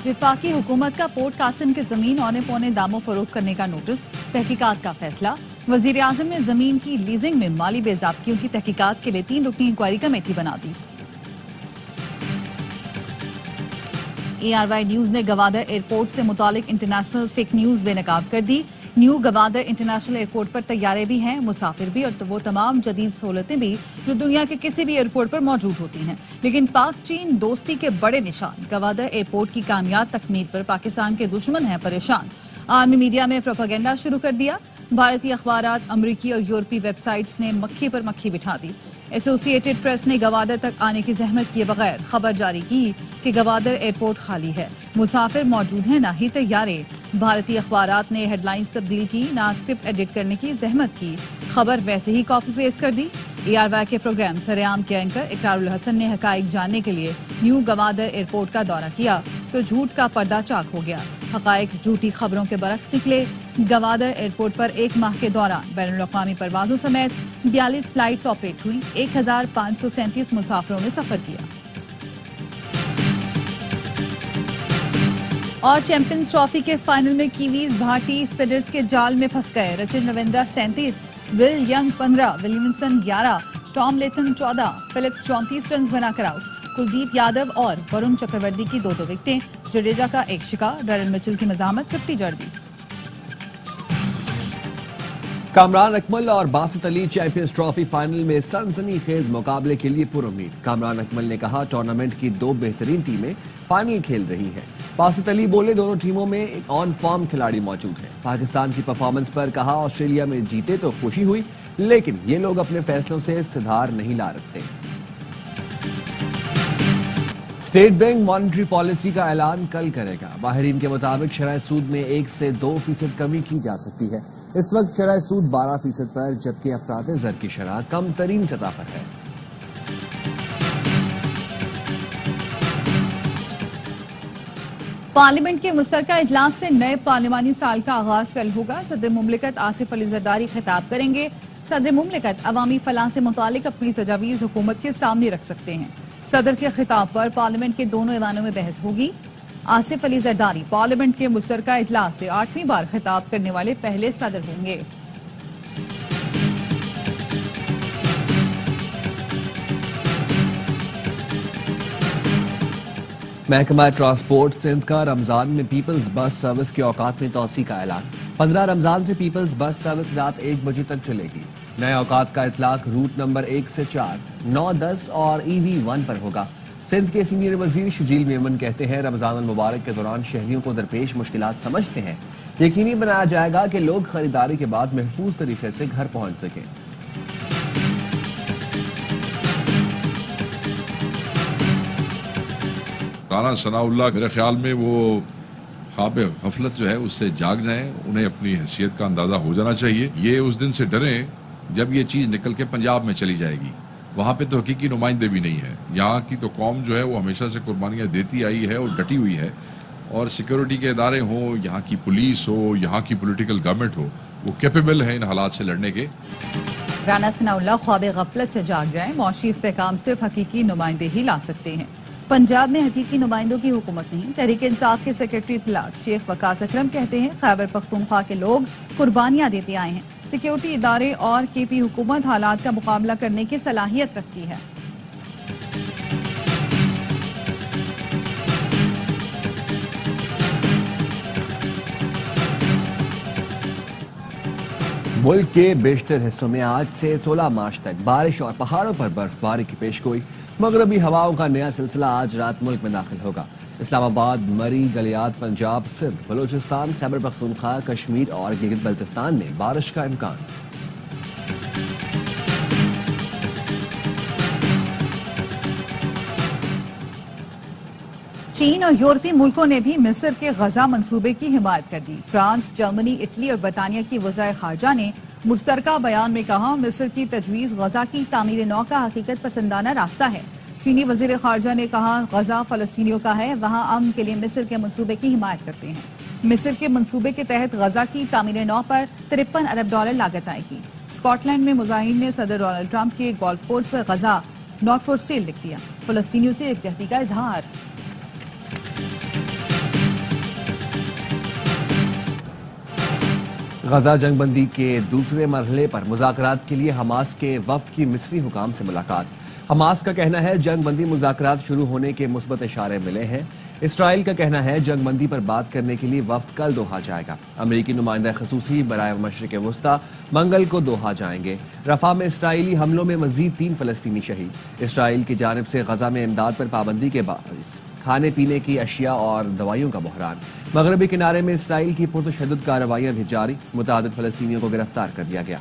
वफाकी हुकूमत का पोर्ट कासिम की जमीन औने पौने दामों फरोख्त करने का नोटिस, तहकीकात का फैसला। वजीर आजम ने जमीन की लीजिंग में माली बेज़ाब्तियों की तहकीकात के लिए 3 रुकनी इंक्वायरी कमेटी बना दी। ARY न्यूज ने गवादर एयरपोर्ट से मुतालिक इंटरनेशनल फेक न्यूज बेनकाब कर दी। न्यू गवादर इंटरनेशनल एयरपोर्ट पर तैयारे भी हैं, मुसाफिर भी और वो तमाम जदीद सहूलतें भी जो दुनिया के किसी भी एयरपोर्ट पर मौजूद होती हैं। लेकिन पाक चीन दोस्ती के बड़े निशान गवादर एयरपोर्ट की कामयाब तकमील पर पाकिस्तान के दुश्मन हैं परेशान। आर्मी मीडिया में प्रोपेगेंडा शुरू कर दिया। भारतीय अखबारात, अमरीकी और यूरोपीय वेबसाइट्स ने मक्खी पर मक्खी बिठा दी। एसोसिएटेड प्रेस ने गवादर तक आने की जहमत किए बगैर खबर जारी की कि गवादर एयरपोर्ट खाली है, मुसाफिर मौजूद हैं, ना ही तैयारे। भारतीय अखबारात ने हेडलाइंस तब्दील की, ना स्क्रिप्ट एडिट करने की जहमत की, खबर वैसे ही कॉपी पेस्ट कर दी। ARY के प्रोग्राम सरेआम के एंकर इकरारुल हसन ने हकाइक जानने के लिए न्यू गवादर एयरपोर्ट का दौरा किया तो झूठ का पर्दा चाक हो गया। हकाइक झूठी खबरों के बरक्स निकले। गवादर एयरपोर्ट पर 1 माह के दौरान बैनुल-अक़वामी परवाजों समेत 42 फ्लाइट्स ऑपरेट हुई, 1537 मुसाफिरों ने सफर किया। और चैंपियंस ट्रॉफी के फाइनल में कीवीज भारतीय स्पिनर्स के जाल में फंस गए। Rachin Ravindra 37, will young 15, Williamson 11, Tom लेथन 14, फिलिप्स 34 रन बनाकर आउट। कुलदीप यादव और वरुण चक्रवर्ती की 2-2 विकेटें, जडेजा का 1 शिकार, डैरन मिचेल की मज़ाहमत 50 जड़ दी। कामरान अकमल और Basit Ali champions trophy final में सनसनीखेज मुकाबले के लिए पुरुम्मीद। कामरान अकमल ने कहा, टूर्नामेंट की 2 बेहतरीन टीमें फाइनल खेल रही हैं। बासित अली बोले, दोनों टीमों में एक ऑन फॉर्म खिलाड़ी मौजूद है। पाकिस्तान की परफॉर्मेंस पर कहा, ऑस्ट्रेलिया में जीते तो खुशी हुई, लेकिन ये लोग अपने फैसलों से सुधार नहीं ला रखते। स्टेट बैंक मॉनेटरी पॉलिसी का ऐलान कल करेगा। माहिरीन के मुताबिक शरह सूद में 1 से 2% कमी की जा सकती है। इस वक्त शरह सूद 12% पर, जबकि अफराते ज़र की शरह कम तरीन सतह पर है। पार्लियामेंट के मुश्तरका इजलास से नए पार्लिमानी साल का आगाज कल होगा। सदर मुमलिकत आसिफ अली जरदारी खिताब करेंगे। सदर मुमलिकत अवामी फलाह से मुतालिक अपनी तजावीज़ हुकूमत के सामने रख सकते हैं। सदर के खिताब पर पार्लियामेंट के दोनों ऐवानों में बहस होगी। आसिफ अली जरदारी पार्लियामेंट के मुश्तरका इजलास से 8वीं बार खिताब करने वाले पहले सदर होंगे। महकमा ट्रांसपोर्ट सिंध का रमजान में पीपल्स बस सर्विस के औकात में तौसी का ऐलान। 15 रमजान से पीपल्स बस सर्विस रात 1 बजे तक चलेगी। नए औकात का इतलाक रूट नंबर 1 से 4, 9, 10 और EV1 पर होगा। सिंध के सीनियर वजीर शजील मेमन कहते हैं, रमजान मुबारक के दौरान शहरियों को दरपेश मुश्किलात समझते हैं। यकीनी बनाया जाएगा कि लोग खरीदारी के बाद महफूज तरीके से घर पहुंच सकें। राना सनाउल्लाह मेरे ख्याल में वो ख्वाब गफलत जो है उससे जाग जाएं, उन्हें अपनी हैसियत का अंदाजा हो जाना चाहिए। ये उस दिन से डरें जब ये चीज़ निकल के पंजाब में चली जाएगी। वहाँ पे तो हकीकी नुमाइंदे भी नहीं है। यहाँ की तो कौम जो है वो हमेशा से कुर्बानियाँ देती आई है और डटी हुई है, और सिक्योरिटी के इदारे हों, यहाँ की पुलिस हो, यहाँ की पॉलिटिकल गवर्नमेंट हो, वो कैपेबल है इन हालात से लड़ने के। राना सनाउल्लाह ख्वाब गफलत से जाग जाएं, मौशी इस्तेकाम सिर्फ हकीकी नुमाइंदे ही ला सकते हैं। पंजाब में हकीकी नुमाइंदों की हुकूमत नहीं। तहरीक इंसाफ के सेक्रेटरी इत्तलात शेख वकास अकरम कहते हैं, खैबर पख्तूनख्वा के लोग कुर्बानियां देते आए हैं। सिक्योरिटी इदारे और KP हुकूमत हालात का मुकाबला करने की सलाहियत रखती है। मुल्क के बेशतर हिस्सों में आज से 16 मार्च तक बारिश और पहाड़ों पर बर्फबारी की पेशगोई। मगरबी हवाओं का नया सिलसिला आज रात मुल्क में दाखिल होगा। इस्लामाबाद, मरी, गलियात, पंजाब, सिंध, बलूचिस्तान, खैबर पख्तूनख्वा, कश्मीर और गिलगित बल्तिस्तान में बारिश का इम्कान। चीन और यूरोपीय मुल्कों ने भी मिस्र के गजा मंसूबे की हिमायत कर दी। फ्रांस, जर्मनी, इटली और बरतानिया की वज़ाए खारजा ने मुश्तरका बयान में कहा, मिस्र की तजवीज़ गजा की तामीर नौ का हकीकत पसंदाना रास्ता है। चीनी वज़ीर खारजा ने कहा, गजा फ़लस्तीनियों का है, वहाँ अमन के लिए मिस्र के मंसूबे की हिमायत करते हैं। मिस्र के मंसूबे के तहत गजा की तामीर नौ पर $53 अरब लागत आएगी। स्कॉटलैंड में मुजाहिरीन ने सदर डोनाल्ड ट्रंप के गोल्फ कोर्स पर गजा नॉट फॉर सेल लिख दिया। फ़लस्तीनियों से यकजहती का इजहार। غزہ جنگ بندی کے دوسرے مرحلے پر مذاکرات کے لیے حماس کے وفد کی مصری حکام سے ملاقات۔ حماس کا کہنا ہے جنگ بندی مذاکرات شروع ہونے کے مثبت اشارے ملے ہیں۔ اسرائیل کا کہنا ہے جنگ بندی پر بات کرنے کے لیے وفد کل دوحہ جائے گا۔ امریکی نمائندہ خصوصی برائے مشرق وسطی منگل کو دوحہ جائیں گے۔ رفح میں اسرائیلی حملوں میں مزید 3 فلسطینی شہید۔ اسرائیل کی جانب سے غزہ میں امداد پر پابندی کے باعث کھانے پینے کی اشیاء اور دوائیوں کا بحران۔ مغربی کنارے میں اسرائیل کی پرتشدد کارروائیاں بھی جاری، متعدد فلسطینیوں کو گرفتار کر دیا گیا۔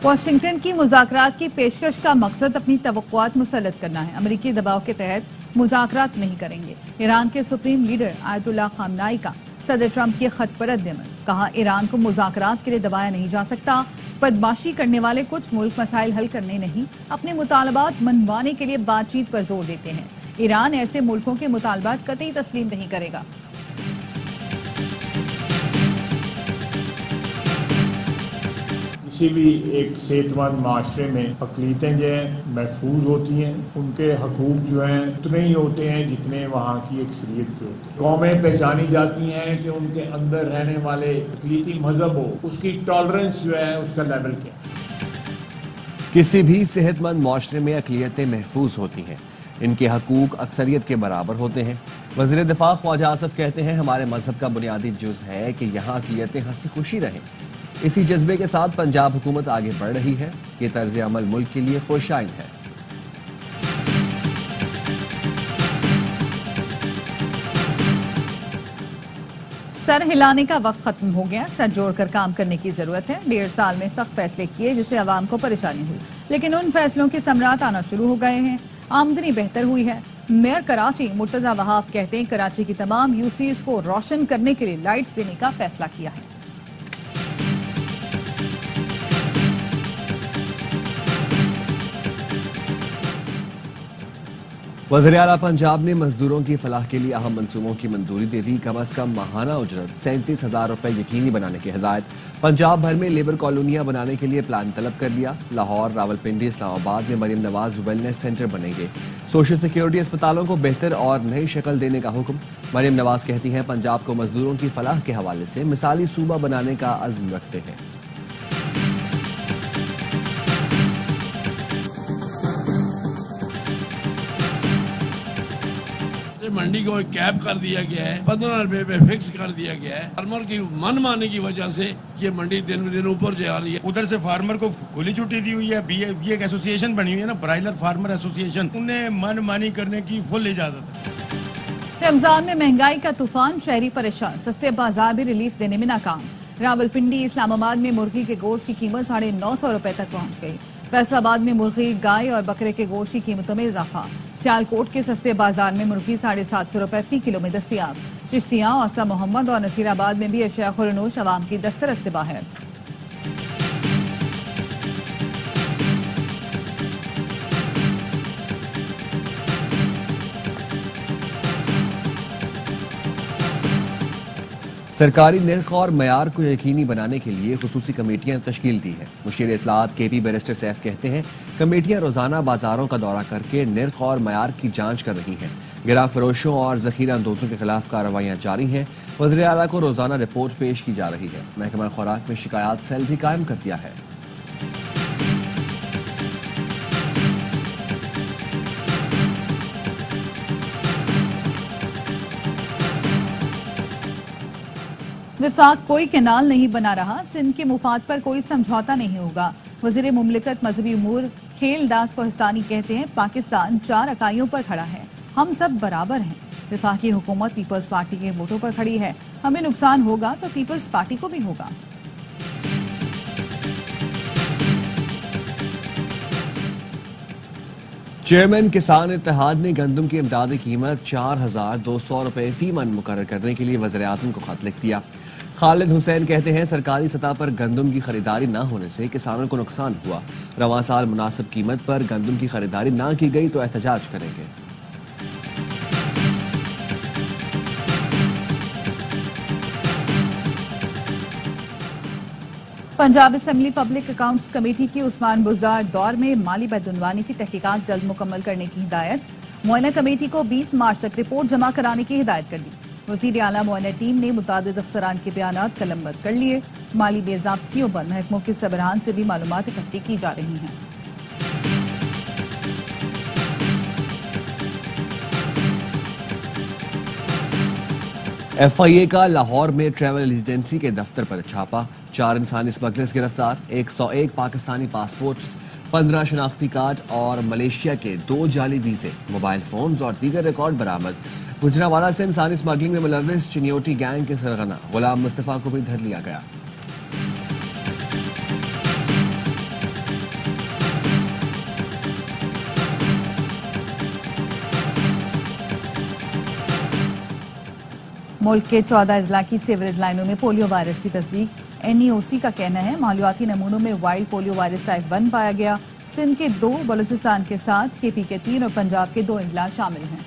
واشنگٹن کی مذاکرات کی پیشکش کا مقصد اپنی توقعات مسلط کرنا ہے۔ امریکی دباؤ کے تحت مذاکرات نہیں کریں گے۔ ایران کے سپریم لیڈر آیت اللہ خامنائی کا صدر ٹرمپ کے خط پر رد عمل، کہا ایران کو مذاکرات کے لیے دبایا نہیں جا سکتا۔ بدماشی کرنے والے کچھ ملک مسائل حل کرنے نہیں، اپنے مطالبات منوانے کے لیے بات چیت پر زور دیتے ہیں۔ ایران ایسے ملکوں کے مطالبات قطعی تسلیم نہیں کرے گا۔ کسی بھی ایک صحت مند معاشرے میں اقلیتیں جو ہیں محفوظ ہوتی ہیں، ان کے حقوق جو ہیں اتنے ہی ہوتے ہیں جتنے وہاں کی اکثریت کے ہوتے ہیں۔ قومیں پہچانی جاتی ہیں کہ ان کے اندر رہنے والے اقلیتی مذہب ہو، اس کی ٹالرنس جو ہے اس کا لیول کیا ہے۔ کسی بھی صحت مند معاشرے میں اقلیتیں محفوظ ہوتی ہیں، ان کے حقوق اکثریت کے برابر ہوتے ہیں۔ وزیر دفاع خواجہ آصف کہتے ہیں ہمارے مذہب کا بنیادی جز ہے کہ یہاں اقلیتیں ہنسی خوشی رہیں۔ اسی جذبے کے ساتھ پنجاب حکومت آگے بڑھ رہی ہے۔ یہ طرز عمل ملک کے لیے خوش آئند ہے۔ سر ہلانے کا وقت ختم ہو گیا، سر جوڑ کر کام کرنے کی ضرورت ہے۔ 1.5 سال میں سخت فیصلے کیے جس سے عوام کو پریشانی ہوئی، لیکن ان فیصلوں کے ثمرات آنا شروع ہو گئے ہیں، آمدنی بہتر ہوئی ہے۔ میئر کراچی مرتضی وہاب کہتے ہیں کراچی کی تمام UCs کو روشن کرنے کے لیے لائٹس دینے کا فیصلہ کیا ہے۔ وزیر اعلیٰ پنجاب نے مزدوروں کی فلاح کے لیے اہم منصوبوں کی منظوری دے دی۔ کم از کم ماہانہ اجرت 37,000 روپے یقینی بنانے کی ہدایت۔ پنجاب بھر میں لیبر کالونیاں بنانے کے لیے پلان طلب کر لیا۔ لاہور، راولپنڈی، اسلام آباد میں مریم نواز ویلنس سینٹر بنیں گے۔ سوشل سیکیورٹی اسپتالوں کو بہتر اور نئی شکل دینے کا حکم۔ مریم نواز کہتی ہیں پنجاب کو مزدوروں کی فلاح کے حوالے سے مثالی صوبہ بنانے کا عزم رکھتے ہیں۔ منڈی کو کیپ کر دیا گیا ہے، 15 روپے پہ فکس کر دیا گیا ہے۔ فارمر کی من ماننے کی وجہ سے یہ منڈی دن بدن اوپر جا رہی ہے۔ ادھر سے فارمر کو کھلی چھٹی دی ہوئی ہے، یہ ایک ایسوسیشن بنی ہوئی ہے نا، برائلر فارمر ایسوسیشن، انہیں من مانی کرنے کی فل اجازت ہے۔ رمضان میں مہنگائی کا طوفان، شہری پریشان، سستے بازار بھی ریلیف دینے میں ناکام۔ راولپنڈی، اسلام آباد میں مرغی کے گوشت کی قیمت 950 روپے تک پہنچ گئی۔ فیصل آباد میں مرغی، گائے اور بکرے کے گوشت کی قیمتوں میں اضافہ۔ سیالکوٹ کے سستے بازار میں مرغی 750 روپے فی کلو میں دستیاب۔ چشتیاں، اوسطا محمد اور نصیر آباد میں بھی اشیاء خورنوش عوام کی دسترس سے باہر۔ سرکاری نرخ اور معیار کو یقینی بنانے کے لیے خصوصی کمیٹیاں تشکیل دی ہیں۔ مشیر اطلاعات KP بیرسٹر سیف کہتے ہیں کمیٹیاں روزانہ بازاروں کا دورہ کر کے نرخ اور معیار کی جانچ کر رہی ہیں۔ گرا فروشوں اور ذخیرہ اندوزوں کے خلاف کارروائیاں جاری ہیں۔ وزیر اعلیٰ کو روزانہ رپورٹ پیش کی جا رہی ہے۔ محکمہ خوراک میں شکایات سیل بھی قائم کر دیا ہے۔ وفاق کوئی کینال نہیں بنا رہا، سندھ کے مفاد پر کوئی سمجھوتا نہیں ہوگا۔ وزیر مملکت مذہبی امور کھیل داس کوہستانی کہتے ہیں پاکستان 4 اکائیوں پر کھڑا ہے، ہم سب برابر ہیں۔ وفاقی حکومت پیپلز پارٹی کے ووٹوں پر کھڑی ہے، ہمیں نقصان ہوگا تو پیپلز پارٹی کو بھی ہوگا۔ چیئرمین کسان اتحاد نے گندم کی امدادی قیمت 4,200 روپے فی من مقرر کرنے کے لیے وزیر اعظم کو خط لکھ دیا۔ خالد حسین کہتے ہیں سرکاری سطح پر گندم کی خریداری نہ ہونے سے کسانوں کو نقصان ہوا، رواں سال مناسب قیمت پر گندم کی خریداری نہ کی گئی تو احتجاج کریں گے۔ Punjab assembly public accounts committee की उस्मान बुज़दार दौर में माली बदउनवानी की तहकीकात जल्द मुकम्मल करने की हिदायत। मुआयना कमेटी को 20 मार्च तक रिपोर्ट जमा कराने की हिदायत कर दी। वज़ीर आला मुआयना टीम ने मुतादिद अफसरान के बयानात कलमबंद कर लिए। माली बेज़ाब्तियों पर महकमों के सरबराहान से भी मालूमात इकट्ठी की जा रही हैं। FIA का लाहौर में ट्रैवल एजेंसी के दफ्तर पर छापा। 4 इंसानी स्मगलर्स गिरफ्तार। 101 पाकिस्तानी पासपोर्ट्स, 15 शनाख्ती कार्ड और मलेशिया के 2 जाली वीजे, मोबाइल फोन्स और दीगर रिकॉर्ड बरामद। गुजरावाला से इंसानी स्मगलिंग में मुलव्विस चिन्योटी गैंग के सरगना गुलाम मुस्तफा को भी धर लिया गया। मुल्क के 14 अजला की सीवरेज लाइनों में पोलियो वायरस की तस्दीक। NEOC का कहना है मालियाती नमूनों में वाइल्ड पोलियो वायरस टाइप 1 पाया गया। सिंध के 2, बलूचिस्तान के 7, KP के 3 और पंजाब के 2 अजला शामिल हैं।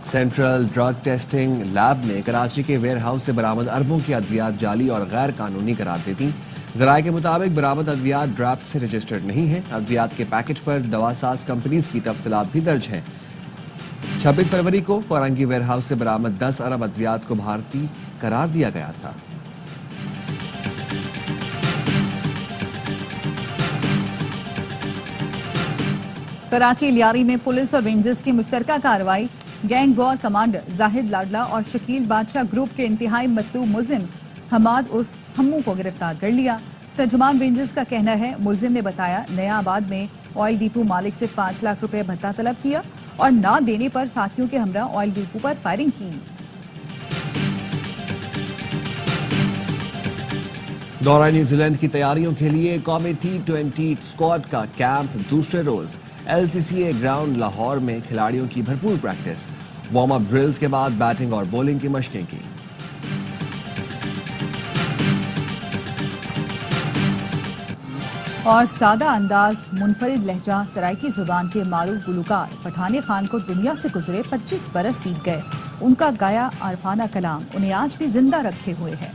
सेंट्रल ड्रग टेस्टिंग लैब ने कराची के वेयर हाउस से बरामद अरबों की अद्वियात जाली और गैर कानूनी करार दी थी। जराये के मुताबिक बरामद अद्वियात ड्राफ्ट से रजिस्टर्ड नहीं है। अद्वियात के पैकेज पर दवासाज कंपनीज की तफसीलात भी दर्ज हैं। 26 फरवरी को कोरंगी वेयर हाउस से बरामद 10 अरब अद्वियात को भारतीय करार दिया गया था। कराची लियारी में पुलिस और रेंजर्स की मुश्तरका कार्रवाई। गैंग वॉर कमांडर जाहिद लाडला और शकील बादशाह ग्रुप के इंतहाई मतलूब मुलजिम हमाद उर्फ हम्मू को गिरफ्तार कर लिया। तर्जुमान रेंजर्स का कहना है मुलजिम ने बताया नया आबाद में ऑयल डिपो मालिक से 5 लाख रुपए भत्ता तलब किया और ना देने पर साथियों के हमरा ऑयल डिपो पर फायरिंग की। दौरा न्यूजीलैंड की तैयारियों के लिए कौमी T20 स्क्वाड का कैंप दूसरे रोज LCCA ग्राउंड लाहौर में खिलाड़ियों की भरपूर प्रैक्टिस। वार्म अप ड्रिल्स के बाद बैटिंग और बॉलिंग की मशकें की। और सादा अंदाज, मुनफरिद लहजा, सराइकी जुबान के मारूफ गुलकार पठानी खान को दुनिया से गुजरे 25 बरस बीत गए। उनका गाया आरफाना कलाम उन्हें आज भी जिंदा रखे हुए है।